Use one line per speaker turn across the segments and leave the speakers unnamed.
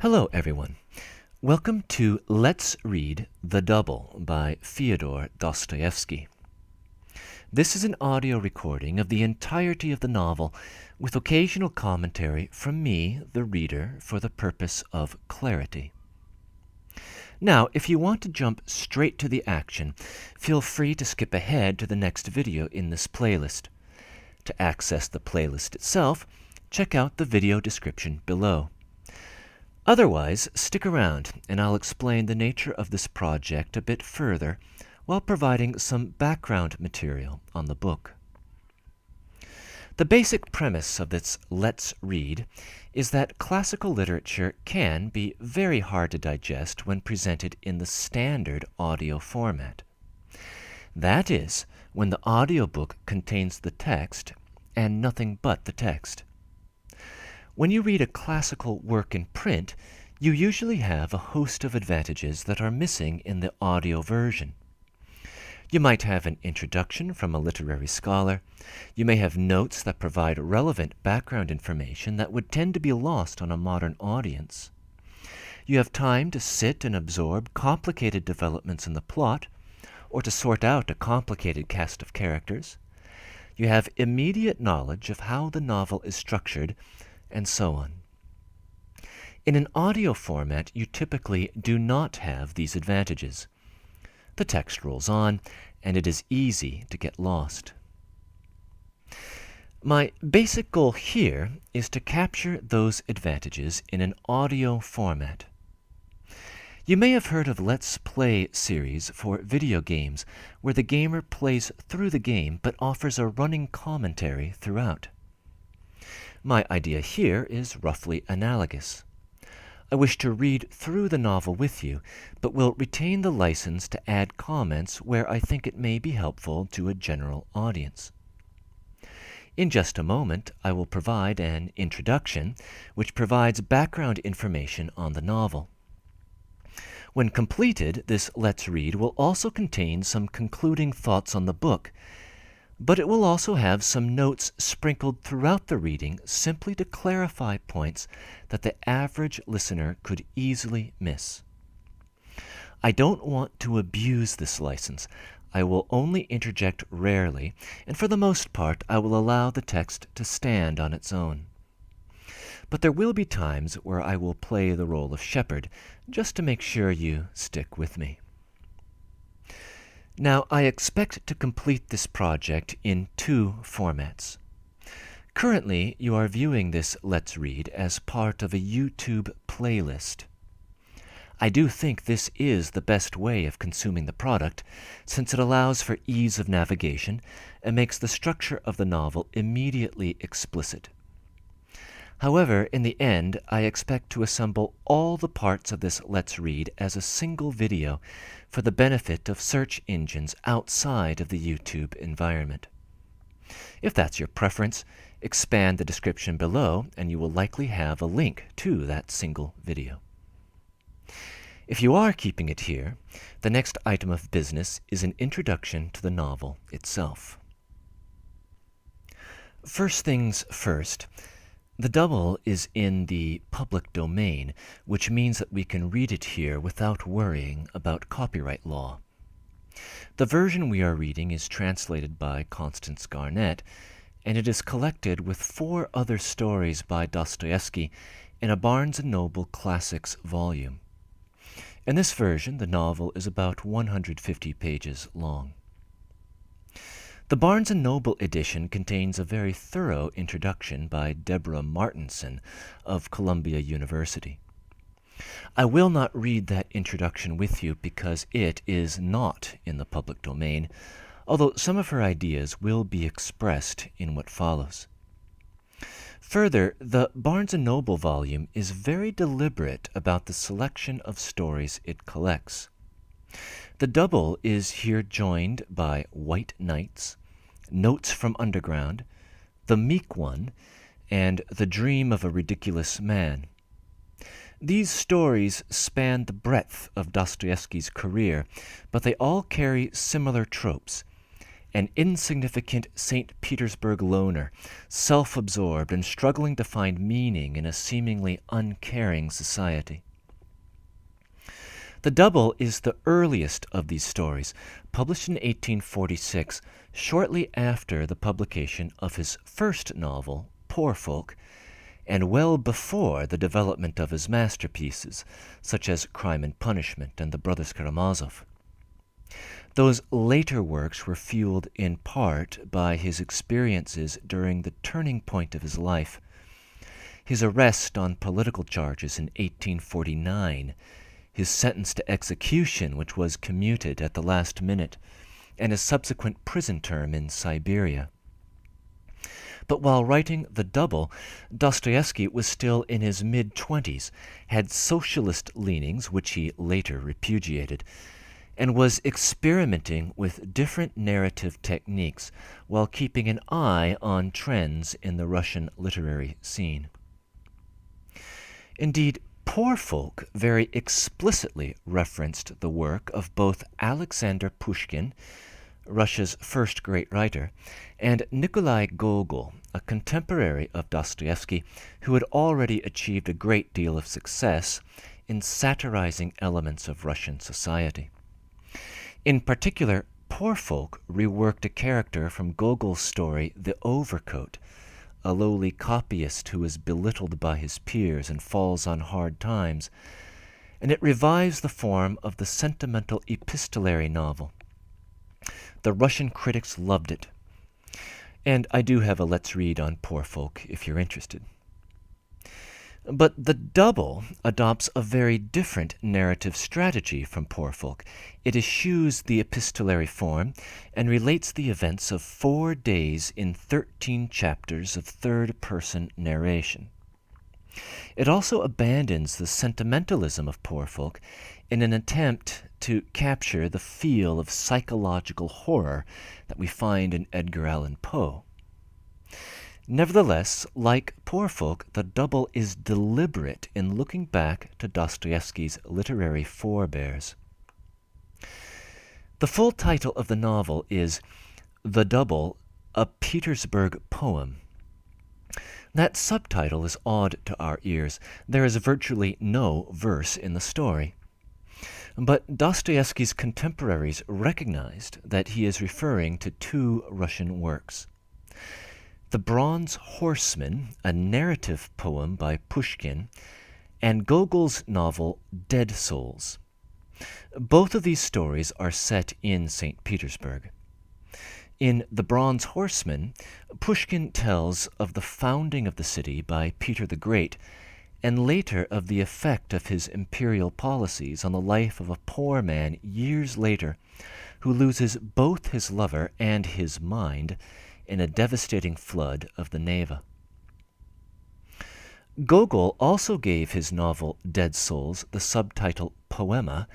Hello, everyone. Welcome to Let's Read The Double by Fyodor Dostoevsky. This is an audio recording of the entirety of the novel with occasional commentary from me, the reader, for the purpose of clarity. Now, if you want to jump straight to the action, feel free to skip ahead to the next video in this playlist. To access the playlist itself, check out the video description below. Otherwise, stick around and I'll explain the nature of this project a bit further while providing some background material on the book. The basic premise of this Let's Read is that classical literature can be very hard to digest when presented in the standard audio format. That is, when the audiobook contains the text and nothing but the text. When you read a classical work in print, you usually have a host of advantages that are missing in the audio version. You might have an introduction from a literary scholar. You may have notes that provide relevant background information that would tend to be lost on a modern audience. You have time to sit and absorb complicated developments in the plot, or to sort out a complicated cast of characters. You have immediate knowledge of how the novel is structured, and so on. In an audio format, you typically do not have these advantages. The text rolls on, and it is easy to get lost. My basic goal here is to capture those advantages in an audio format. You may have heard of Let's Play series for video games, where the gamer plays through the game but offers a running commentary throughout. My idea here is roughly analogous. I wish to read through the novel with you, but will retain the license to add comments where I think it may be helpful to a general audience. In just a moment, I will provide an introduction, which provides background information on the novel. When completed, this Let's Read will also contain some concluding thoughts on the book, but it will also have some notes sprinkled throughout the reading simply to clarify points that the average listener could easily miss. I don't want to abuse this license. I will only interject rarely, and for the most part I will allow the text to stand on its own. But there will be times where I will play the role of shepherd, just to make sure you stick with me. Now, I expect to complete this project in two formats. Currently, you are viewing this Let's Read as part of a YouTube playlist. I do think this is the best way of consuming the product, since it allows for ease of navigation and makes the structure of the novel immediately explicit. However, in the end, I expect to assemble all the parts of this Let's Read as a single video for the benefit of search engines outside of the YouTube environment. If that's your preference, expand the description below and you will likely have a link to that single video. If you are keeping it here, the next item of business is an introduction to the novel itself. First things first. The Double is in the public domain, which means that we can read it here without worrying about copyright law. The version we are reading is translated by Constance Garnett, and it is collected with 4 other stories by Dostoevsky in a Barnes & Noble Classics volume. In this version, the novel is about 150 pages long. The Barnes & Noble edition contains a very thorough introduction by Deborah Martinson of Columbia University. I will not read that introduction with you because it is not in the public domain, although some of her ideas will be expressed in what follows. Further, the Barnes & Noble volume is very deliberate about the selection of stories it collects. The Double is here joined by White Nights, Notes from Underground, The Meek One, and The Dream of a Ridiculous Man. These stories span the breadth of Dostoevsky's career, but they all carry similar tropes, an insignificant St. Petersburg loner, self-absorbed and struggling to find meaning in a seemingly uncaring society. The Double is the earliest of these stories, published in 1846, shortly after the publication of his first novel, Poor Folk, and well before the development of his masterpieces, such as Crime and Punishment and The Brothers Karamazov. Those later works were fueled in part by his experiences during the turning point of his life. His arrest on political charges in 1849, his sentence to execution, which was commuted at the last minute, and his subsequent prison term in Siberia. But while writing The Double, Dostoevsky was still in his mid-20s, had socialist leanings, which he later repudiated, and was experimenting with different narrative techniques while keeping an eye on trends in the Russian literary scene. Indeed, Poor Folk very explicitly referenced the work of both Alexander Pushkin, Russia's first great writer, and Nikolai Gogol, a contemporary of Dostoevsky who had already achieved a great deal of success in satirizing elements of Russian society. In particular, Poor Folk reworked a character from Gogol's story The Overcoat, a lowly copyist who is belittled by his peers and falls on hard times, and it revives the form of the sentimental epistolary novel. The Russian critics loved it, and I do have a Let's Read on Poor Folk if you're interested. But The Double adopts a very different narrative strategy from Poor Folk. It eschews the epistolary form and relates the events of 4 days in 13 chapters of third-person narration. It also abandons the sentimentalism of Poor Folk in an attempt to capture the feel of psychological horror that we find in Edgar Allan Poe. Nevertheless, like Poor Folk, The Double is deliberate in looking back to Dostoevsky's literary forebears. The full title of the novel is The Double, a Petersburg Poem. That subtitle is odd to our ears. There is virtually no verse in the story. But Dostoevsky's contemporaries recognized that he is referring to 2 Russian works. The Bronze Horseman, a narrative poem by Pushkin, and Gogol's novel Dead Souls. Both of these stories are set in St. Petersburg. In The Bronze Horseman, Pushkin tells of the founding of the city by Peter the Great, and later of the effect of his imperial policies on the life of a poor man years later, who loses both his lover and his mind in a devastating flood of the Neva. Gogol also gave his novel Dead Souls the subtitle Poema,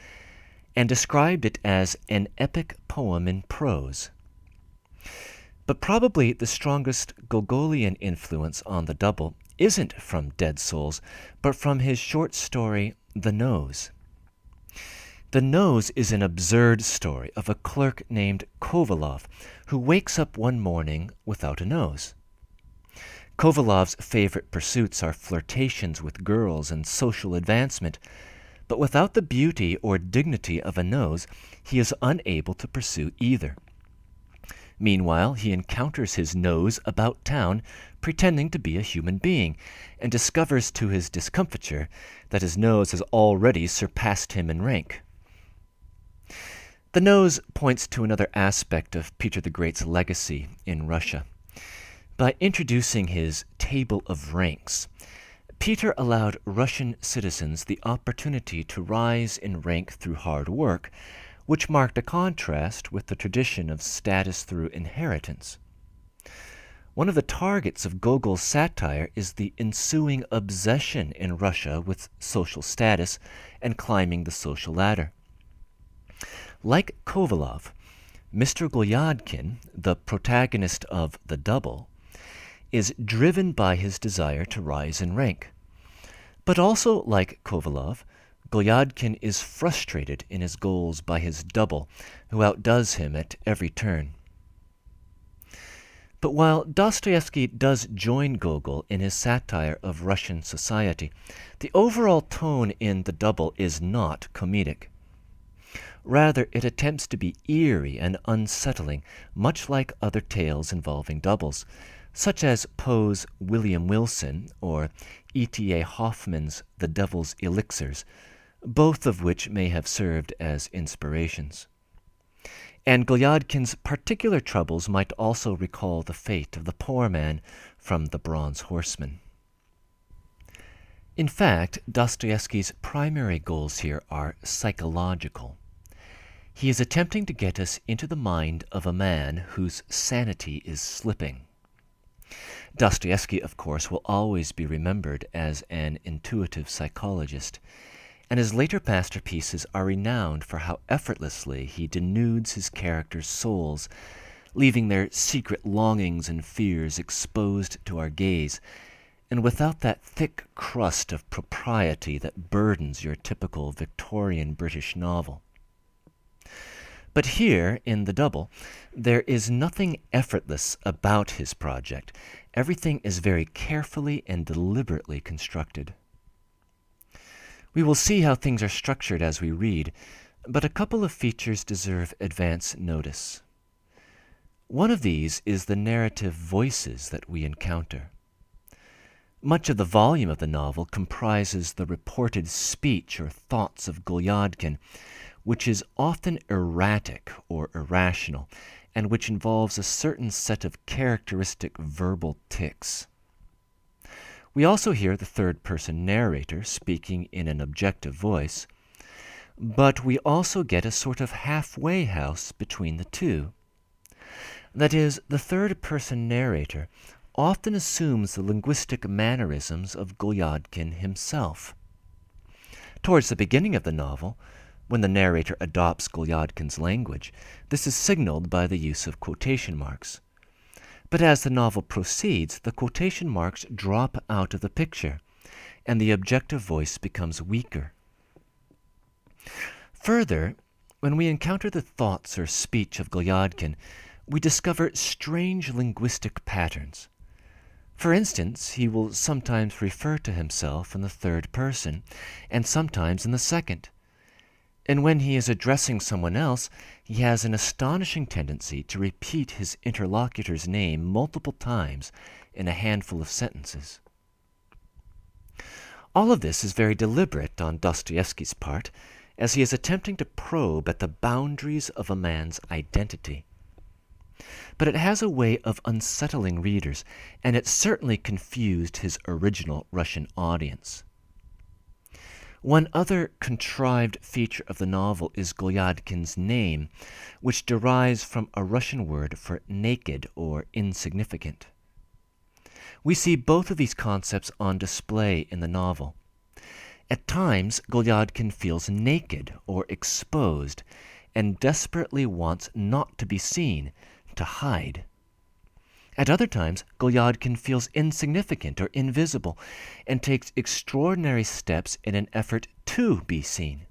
and described it as an epic poem in prose. But probably the strongest Gogolian influence on The Double isn't from Dead Souls, but from his short story The Nose. The Nose is an absurd story of a clerk named Kovalov who wakes up one morning without a nose. Kovalov's favorite pursuits are flirtations with girls and social advancement, but without the beauty or dignity of a nose, he is unable to pursue either. Meanwhile, he encounters his nose about town, pretending to be a human being, and discovers to his discomfiture that his nose has already surpassed him in rank. The Nose points to another aspect of Peter the Great's legacy in Russia. By introducing his table of ranks, Peter allowed Russian citizens the opportunity to rise in rank through hard work, which marked a contrast with the tradition of status through inheritance. One of the targets of Gogol's satire is the ensuing obsession in Russia with social status and climbing the social ladder. Like Kovalov, Mr. Golyadkin, the protagonist of The Double, is driven by his desire to rise in rank. But also like Kovalov, Golyadkin is frustrated in his goals by his double, who outdoes him at every turn. But while Dostoevsky does join Gogol in his satire of Russian society, the overall tone in The Double is not comedic. Rather, it attempts to be eerie and unsettling, much like other tales involving doubles, such as Poe's William Wilson or E.T.A. Hoffmann's The Devil's Elixirs, both of which may have served as inspirations. And Golyadkin's particular troubles might also recall the fate of the poor man from The Bronze Horseman. In fact, Dostoevsky's primary goals here are psychological. He is attempting to get us into the mind of a man whose sanity is slipping. Dostoevsky, of course, will always be remembered as an intuitive psychologist, and his later masterpieces are renowned for how effortlessly he denudes his characters' souls, leaving their secret longings and fears exposed to our gaze, and without that thick crust of propriety that burdens your typical Victorian British novel. But here, in The Double, there is nothing effortless about his project. Everything is very carefully and deliberately constructed. We will see how things are structured as we read, but a couple of features deserve advance notice. One of these is the narrative voices that we encounter. Much of the volume of the novel comprises the reported speech or thoughts of Golyadkin, which is often erratic or irrational, and which involves a certain set of characteristic verbal tics. We also hear the third-person narrator speaking in an objective voice, but we also get a sort of halfway house between the two. That is, the third-person narrator often assumes the linguistic mannerisms of Golyadkin himself. Towards the beginning of the novel, when the narrator adopts Golyadkin's language, this is signaled by the use of quotation marks. But as the novel proceeds, the quotation marks drop out of the picture, and the objective voice becomes weaker. Further, when we encounter the thoughts or speech of Golyadkin, we discover strange linguistic patterns. For instance, he will sometimes refer to himself in the third person, and sometimes in the second. And when he is addressing someone else, he has an astonishing tendency to repeat his interlocutor's name multiple times in a handful of sentences. All of this is very deliberate on Dostoevsky's part, as he is attempting to probe at the boundaries of a man's identity. But it has a way of unsettling readers, and it certainly confused his original Russian audience. One other contrived feature of the novel is Golyadkin's name, which derives from a Russian word for naked or insignificant. We see both of these concepts on display in the novel. At times, Golyadkin feels naked or exposed and desperately wants not to be seen, to hide. At other times, Golyadkin feels insignificant or invisible and takes extraordinary steps in an effort to be seen.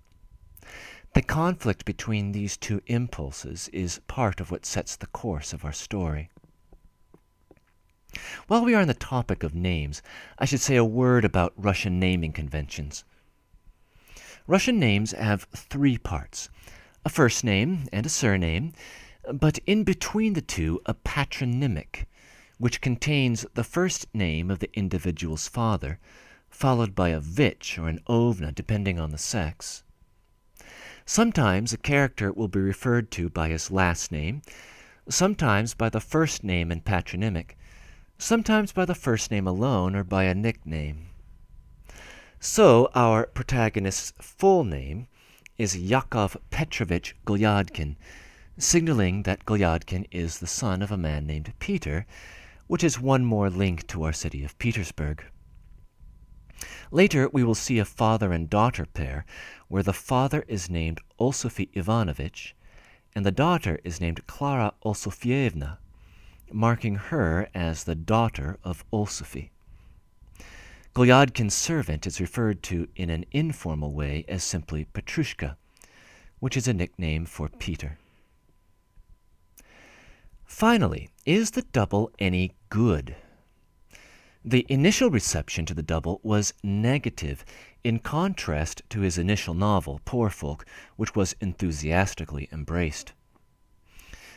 The conflict between these two impulses is part of what sets the course of our story. While we are on the topic of names, I should say a word about Russian naming conventions. Russian names have three parts: a first name and a surname, but in between the two a patronymic, which contains the first name of the individual's father, followed by a vich or an ovna, depending on the sex. Sometimes a character will be referred to by his last name, sometimes by the first name and patronymic, sometimes by the first name alone or by a nickname. So our protagonist's full name is Yakov Petrovich Golyadkin, signaling that Golyadkin is the son of a man named Peter, which is one more link to our city of Petersburg. Later, we will see a father and daughter pair, where the father is named Osofy Ivanovich, and the daughter is named Clara Osofievna, marking her as the daughter of Osofy. Golyadkin's servant is referred to in an informal way as simply Petrushka, which is a nickname for Peter. Finally, is The Double any good? The initial reception to The Double was negative, in contrast to his initial novel, Poor Folk, which was enthusiastically embraced.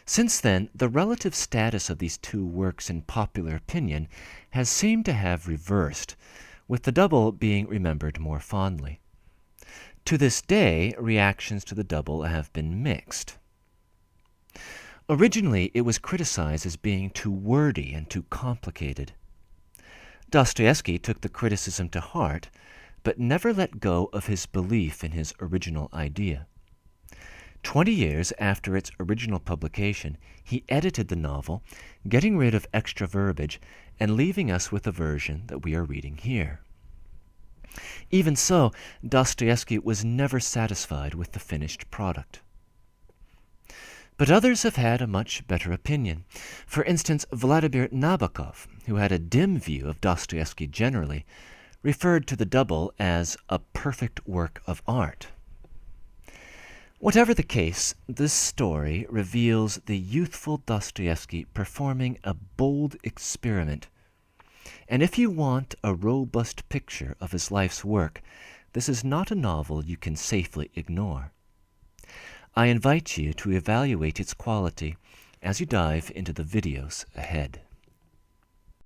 Since then, the relative status of these two works in popular opinion has seemed to have reversed, with The Double being remembered more fondly. To this day, reactions to The Double have been mixed. Originally, it was criticized as being too wordy and too complicated. Dostoevsky took the criticism to heart, but never let go of his belief in his original idea. 20 years after its original publication, he edited the novel, getting rid of extra verbiage and leaving us with the version that we are reading here. Even so, Dostoevsky was never satisfied with the finished product. But others have had a much better opinion. For instance, Vladimir Nabokov, who had a dim view of Dostoevsky generally, referred to The Double as a perfect work of art. Whatever the case, this story reveals the youthful Dostoevsky performing a bold experiment. And if you want a robust picture of his life's work, this is not a novel you can safely ignore. I invite you to evaluate its quality as you dive into the videos ahead.